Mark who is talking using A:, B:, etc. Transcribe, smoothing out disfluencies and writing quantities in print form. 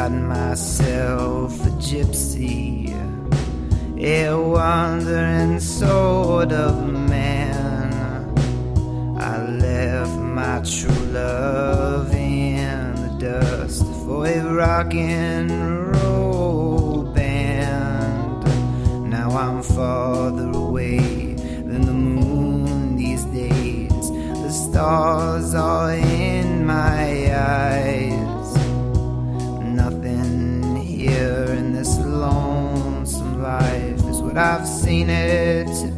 A: got myself a gypsy, a wandering sort of man. I left my true love in the dust for a rock and roll band. Now I'm farther away than the moon these days. The stars are in my eyes. Nothing here in this lonesome life is what I've seen it to